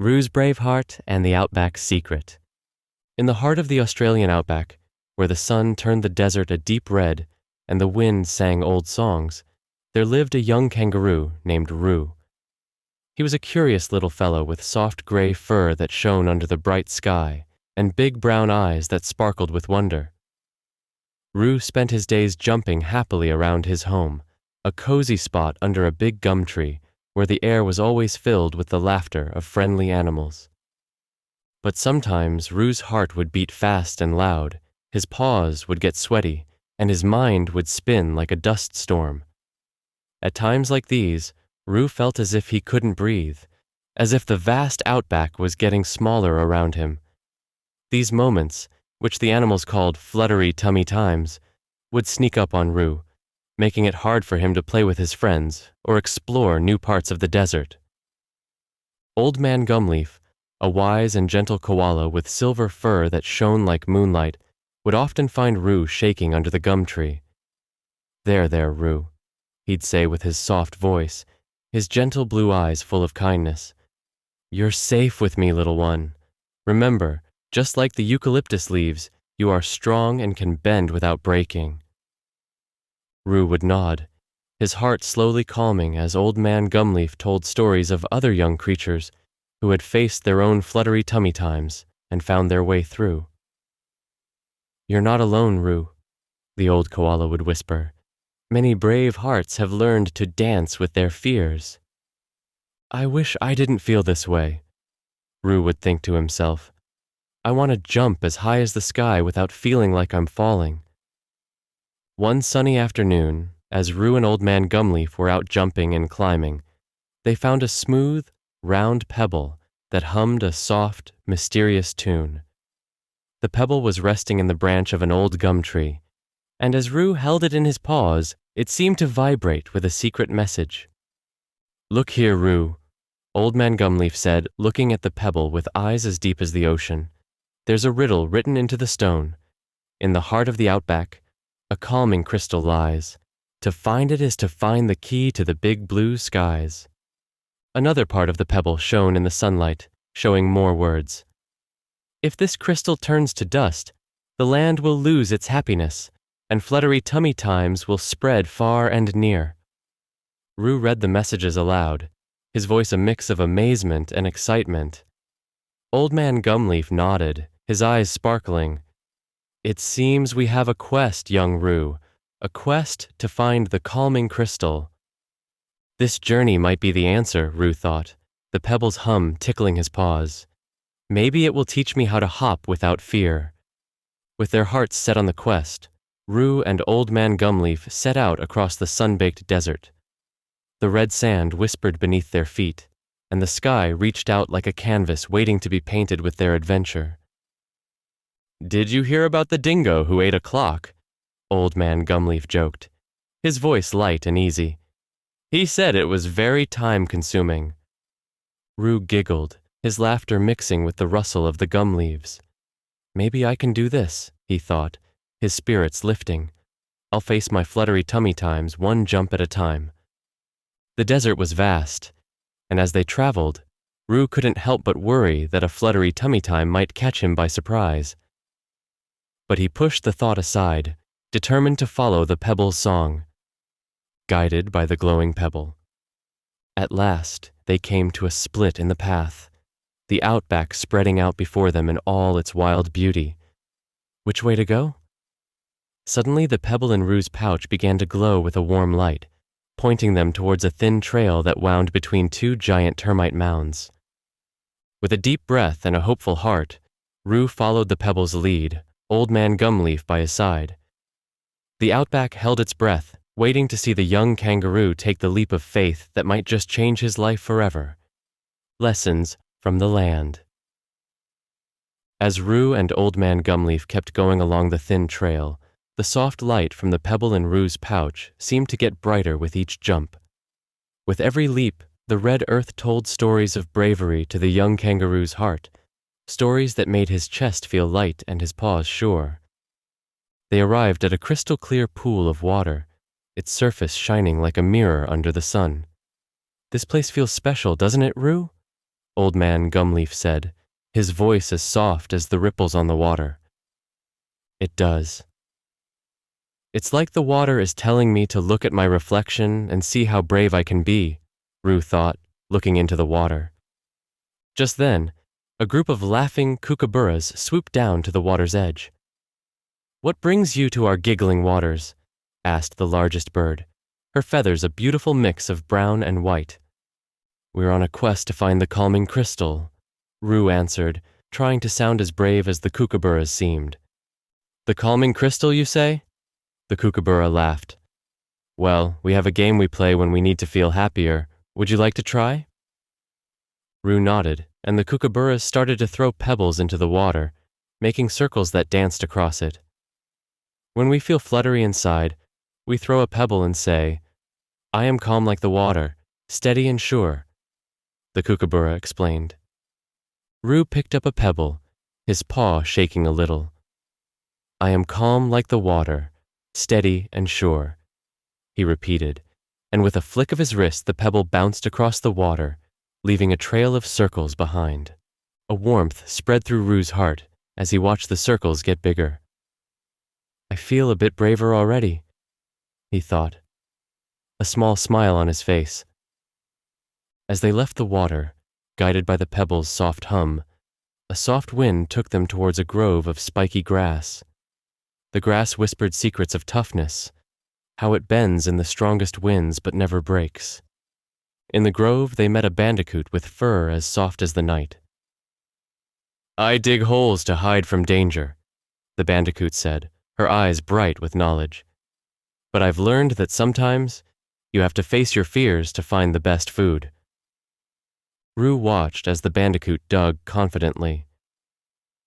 Rue's Brave Heart and the Outback's Secret. In the heart of the Australian outback, where the sun turned the desert a deep red and the wind sang old songs, there lived a young kangaroo named Rue. He was a curious little fellow with soft gray fur that shone under the bright sky and big brown eyes that sparkled with wonder. Rue spent his days jumping happily around his home, a cozy spot under a big gum tree where the air was always filled with the laughter of friendly animals. But sometimes Rue's heart would beat fast and loud, his paws would get sweaty, and his mind would spin like a dust storm. At times like these, Rue felt as if he couldn't breathe, as if the vast outback was getting smaller around him. These moments, which the animals called Fluttery tummy times, would sneak up on Rue, making it hard for him to play with his friends or explore new parts of the desert. Old Man Gumleaf, a wise and gentle koala with silver fur that shone like moonlight, would often find Rue shaking under the gum tree. There, Rue," he'd say with his soft voice, his gentle blue eyes full of kindness. "You're safe with me, little one. Remember, just like the eucalyptus leaves, you are strong and can bend without breaking." Rue would nod, his heart slowly calming as Old Man Gumleaf told stories of other young creatures who had faced their own fluttery tummy times and found their way through. "You're not alone, Rue," the old koala would whisper. "Many brave hearts have learned to dance with their fears." "I wish I didn't feel this way," Rue would think to himself. "I want to jump as high as the sky without feeling like I'm falling." One sunny afternoon, as Rue and Old Man Gumleaf were out jumping and climbing, they found a smooth, round pebble that hummed a soft, mysterious tune. The pebble was resting in the branch of an old gum tree, and as Rue held it in his paws, it seemed to vibrate with a secret message. "Look here, Rue," Old Man Gumleaf said, looking at the pebble with eyes as deep as the ocean. "There's a riddle written into the stone. In the heart of the outback, a calming crystal lies. To find it is to find the key to the big blue skies." Another part of the pebble shone in the sunlight, showing more words. "If this crystal turns to dust, the land will lose its happiness, and fluttery tummy times will spread far and near." Rue read the messages aloud, his voice a mix of amazement and excitement. Old Man Gumleaf nodded, his eyes sparkling. "It seems we have a quest, young Rue, a quest to find the calming crystal." This journey might be the answer, Rue thought, the pebble's hum tickling his paws. Maybe it will teach me how to hop without fear. With their hearts set on the quest, Rue and Old Man Gumleaf set out across the sun-baked desert. The red sand whispered beneath their feet, and the sky reached out like a canvas waiting to be painted with their adventure. "Did you hear about the dingo who ate a clock?" Old Man Gumleaf joked, his voice light and easy. "He said it was very time-consuming." Rue giggled, his laughter mixing with the rustle of the gum leaves. "Maybe I can do this," he thought, his spirits lifting. "I'll face my fluttery tummy times one jump at a time." The desert was vast, and as they traveled, Rue couldn't help but worry that a fluttery tummy time might catch him by surprise. But he pushed the thought aside, determined to follow the pebble's song. Guided by the glowing pebble. At last, they came to a split in the path, the outback spreading out before them in all its wild beauty. Which way to go? Suddenly, the pebble in Rue's pouch began to glow with a warm light, pointing them towards a thin trail that wound between two giant termite mounds. With a deep breath and a hopeful heart, Rue followed the pebble's lead, Old Man Gumleaf by his side. The outback held its breath, waiting to see the young kangaroo take the leap of faith that might just change his life forever. Lessons from the land. As Rue and Old Man Gumleaf kept going along the thin trail, the soft light from the pebble in Rue's pouch seemed to get brighter with each jump. With every leap, the red earth told stories of bravery to the young kangaroo's heart, stories that made his chest feel light and his paws sure. They arrived at a crystal-clear pool of water, its surface shining like a mirror under the sun. "This place feels special, doesn't it, Rue?" Old Man Gumleaf said, his voice as soft as the ripples on the water. It does. It's like the water is telling me to look at my reflection and see how brave I can be, Rue thought, looking into the water. Just then, a group of laughing kookaburras swooped down to the water's edge. "What brings you to our giggling waters?" asked the largest bird, her feathers a beautiful mix of brown and white. "We're on a quest to find the calming crystal," Rue answered, trying to sound as brave as the kookaburras seemed. "The calming crystal, you say?" The kookaburra laughed. "Well, we have a game we play when we need to feel happier. Would you like to try?" Rue nodded, and the kookaburras started to throw pebbles into the water, making circles that danced across it. When we feel fluttery inside, we throw a pebble and say, "I am calm like the water, steady and sure," the kookaburra explained. Rue picked up a pebble, his paw shaking a little. "I am calm like the water, steady and sure," he repeated, and with a flick of his wrist the pebble bounced across the water, leaving a trail of circles behind. A warmth spread through Rue's heart as he watched the circles get bigger. "I feel a bit braver already," he thought, a small smile on his face. As they left the water, guided by the pebble's soft hum, a soft wind took them towards a grove of spiky grass. The grass whispered secrets of toughness, how it bends in the strongest winds but never breaks. In the grove they met a bandicoot with fur as soft as the night. "I dig holes to hide from danger," the bandicoot said, her eyes bright with knowledge. "But I've learned that sometimes you have to face your fears to find the best food." Rue watched as the bandicoot dug confidently.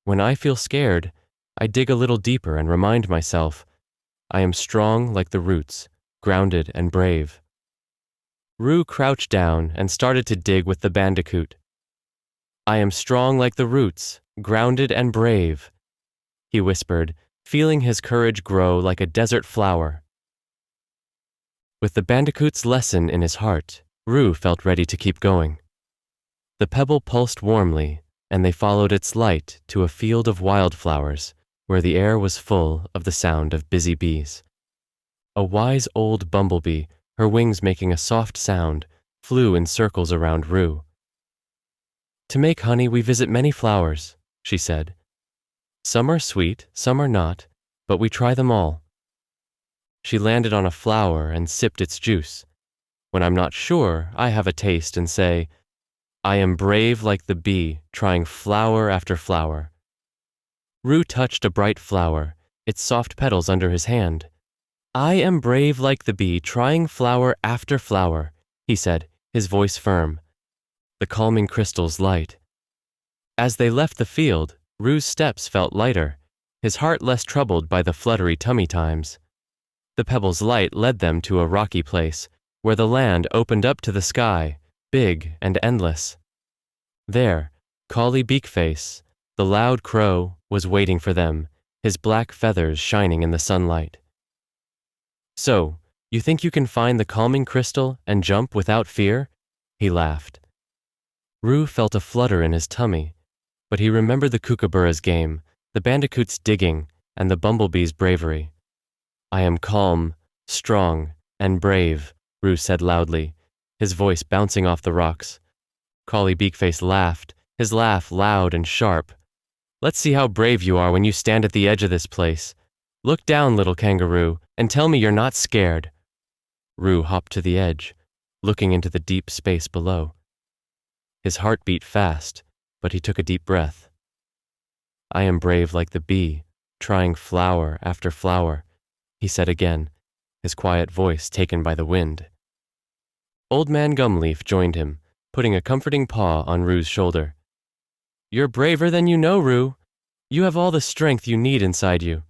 "When I feel scared, I dig a little deeper and remind myself, I am strong like the roots, grounded and brave." Rue crouched down and started to dig with the bandicoot. "I am strong like the roots, grounded and brave," he whispered, feeling his courage grow like a desert flower. With the bandicoot's lesson in his heart, Rue felt ready to keep going. The pebble pulsed warmly, and they followed its light to a field of wildflowers, where the air was full of the sound of busy bees. A wise old bumblebee, her wings making a soft sound, flew in circles around Rue. "To make honey, we visit many flowers," she said. "Some are sweet, some are not, but we try them all." She landed on a flower and sipped its juice. "When I'm not sure, I have a taste and say, I am brave like the bee, trying flower after flower." Rue touched a bright flower, its soft petals under his hand. "I am brave like the bee, trying flower after flower," he said, his voice firm. The calming crystals light. As they left the field, Rue's steps felt lighter, his heart less troubled by the fluttery tummy times. The pebble's light led them to a rocky place, where the land opened up to the sky, big and endless. There, Collie Beakface, the loud crow, was waiting for them, his black feathers shining in the sunlight. "So, you think you can find the calming crystal and jump without fear?" he laughed. Rue felt a flutter in his tummy, but he remembered the kookaburra's game, the bandicoot's digging, and the bumblebee's bravery. "I am calm, strong, and brave," Rue said loudly, his voice bouncing off the rocks. Collie Beakface laughed, his laugh loud and sharp. "Let's see how brave you are when you stand at the edge of this place. Look down, little kangaroo, and tell me you're not scared." Rue hopped to the edge, looking into the deep space below. His heart beat fast, but he took a deep breath. "I am brave like the bee, trying flower after flower," he said again, his quiet voice taken by the wind. Old Man Gumleaf joined him, putting a comforting paw on Rue's shoulder. "You're braver than you know, Rue. You have all the strength you need inside you."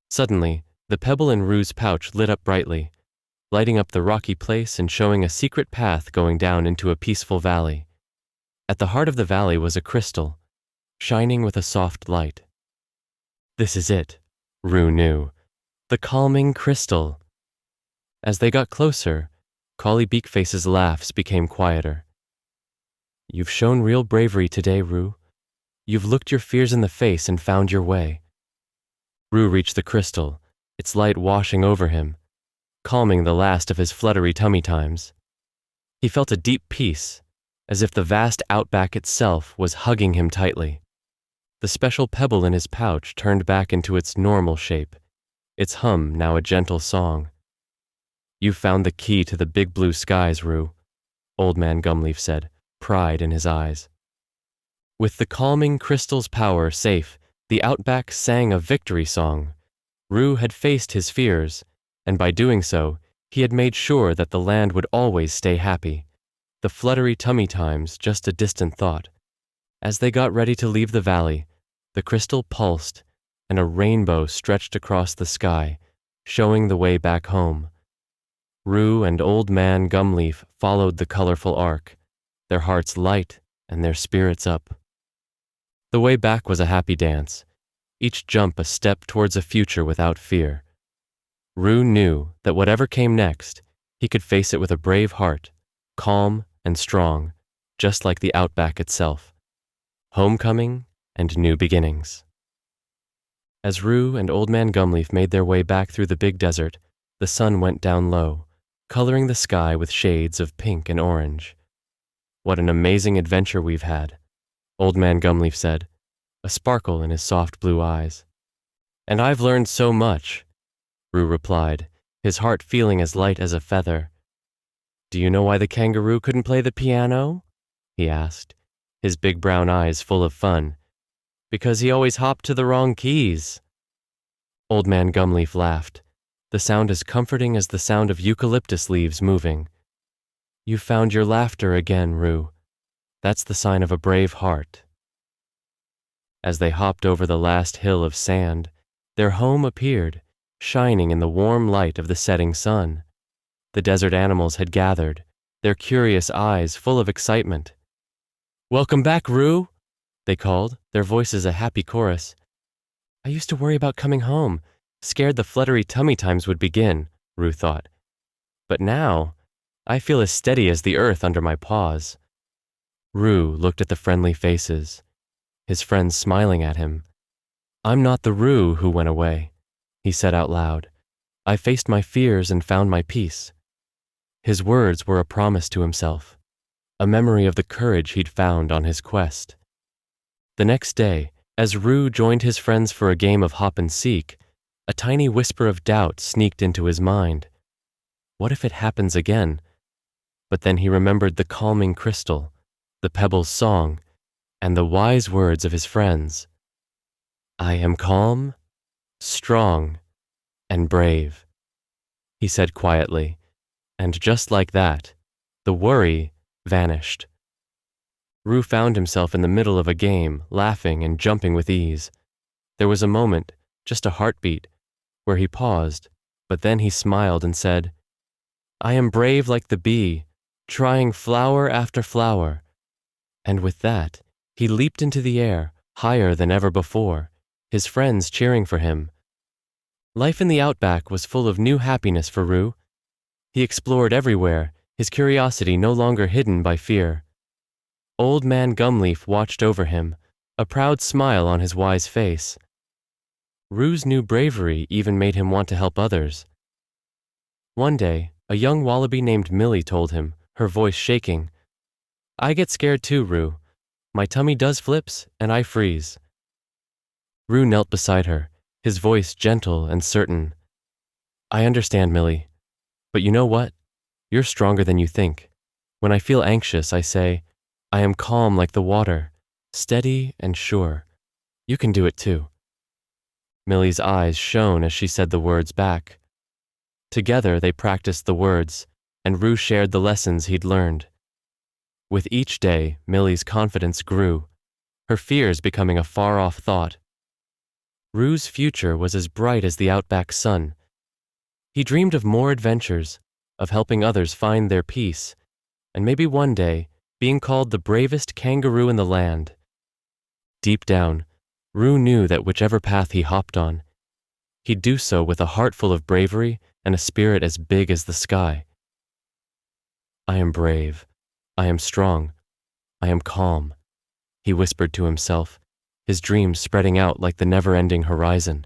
Suddenly, the pebble in Rue's pouch lit up brightly, lighting up the rocky place and showing a secret path going down into a peaceful valley. At the heart of the valley was a crystal, shining with a soft light. This is it, Rue knew. The calming crystal. As they got closer, Collie Beakface's laughs became quieter. You've shown real bravery today, Roo. You've looked your fears in the face and found your way. Roo reached the crystal, its light washing over him, calming the last of his fluttery tummy times. He felt a deep peace, as if the vast outback itself was hugging him tightly. The special pebble in his pouch turned back into its normal shape, its hum now a gentle song. You've found the key to the big blue skies, Roo, Old Man Gumleaf said, pride in his eyes. With the calming crystal's power safe, the outback sang a victory song. Roo had faced his fears, and by doing so, he had made sure that the land would always stay happy, the fluttery tummy times just a distant thought. As they got ready to leave the valley, the crystal pulsed, and a rainbow stretched across the sky, showing the way back home. Roo and Old Man Gumleaf followed the colorful arc, their hearts light and their spirits up. The way back was a happy dance, each jump a step towards a future without fear. Roo knew that whatever came next, he could face it with a brave heart, calm and strong, just like the outback itself. Homecoming and new beginnings. As Roo and Old Man Gumleaf made their way back through the big desert, the sun went down low, coloring the sky with shades of pink and orange. What an amazing adventure we've had, Old Man Gumleaf said, a sparkle in his soft blue eyes. And I've learned so much, Roo replied, his heart feeling as light as a feather. Do you know why the kangaroo couldn't play the piano? He asked, his big brown eyes full of fun. Because he always hopped to the wrong keys. Old Man Gumleaf laughed, the sound as comforting as the sound of eucalyptus leaves moving. You found your laughter again, Roo. That's the sign of a brave heart. As they hopped over the last hill of sand, their home appeared, shining in the warm light of the setting sun. The desert animals had gathered, their curious eyes full of excitement. Welcome back, Roo, they called, their voices a happy chorus. I used to worry about coming home, scared the fluttery tummy times would begin, Roo thought. But now, I feel as steady as the earth under my paws. Roo looked at the friendly faces, his friends smiling at him. I'm not the Roo who went away, he said out loud. I faced my fears and found my peace. His words were a promise to himself, a memory of the courage he'd found on his quest. The next day, as Roo joined his friends for a game of hop and seek, a tiny whisper of doubt sneaked into his mind. What if it happens again? But then he remembered the calming crystal, the pebble's song, and the wise words of his friends. I am calm, strong, and brave, he said quietly, and just like that, the worry vanished. Roo found himself in the middle of a game, laughing and jumping with ease. There was a moment, just a heartbeat, where he paused, but then he smiled and said, I am brave like the bee, trying flower after flower. And with that, he leaped into the air, higher than ever before, his friends cheering for him. Life in the outback was full of new happiness for Roo. He explored everywhere, his curiosity no longer hidden by fear. Old Man Gumleaf watched over him, a proud smile on his wise face. Roo's new bravery even made him want to help others. One day, a young wallaby named Millie told him, her voice shaking, I get scared too, Roo. My tummy does flips, and I freeze. Roo knelt beside her, his voice gentle and certain. I understand, Millie. But you know what? You're stronger than you think. When I feel anxious, I say, I am calm like the water, steady and sure. You can do it too. Millie's eyes shone as she said the words back. Together they practiced the words, and Roo shared the lessons he'd learned. With each day, Millie's confidence grew, her fears becoming a far-off thought. Roo's future was as bright as the outback sun. He dreamed of more adventures, of helping others find their peace, and maybe one day, being called the bravest kangaroo in the land. Deep down, Roo knew that whichever path he hopped on, he'd do so with a heart full of bravery and a spirit as big as the sky. I am brave. I am strong. I am calm, he whispered to himself, his dreams spreading out like the never-ending horizon.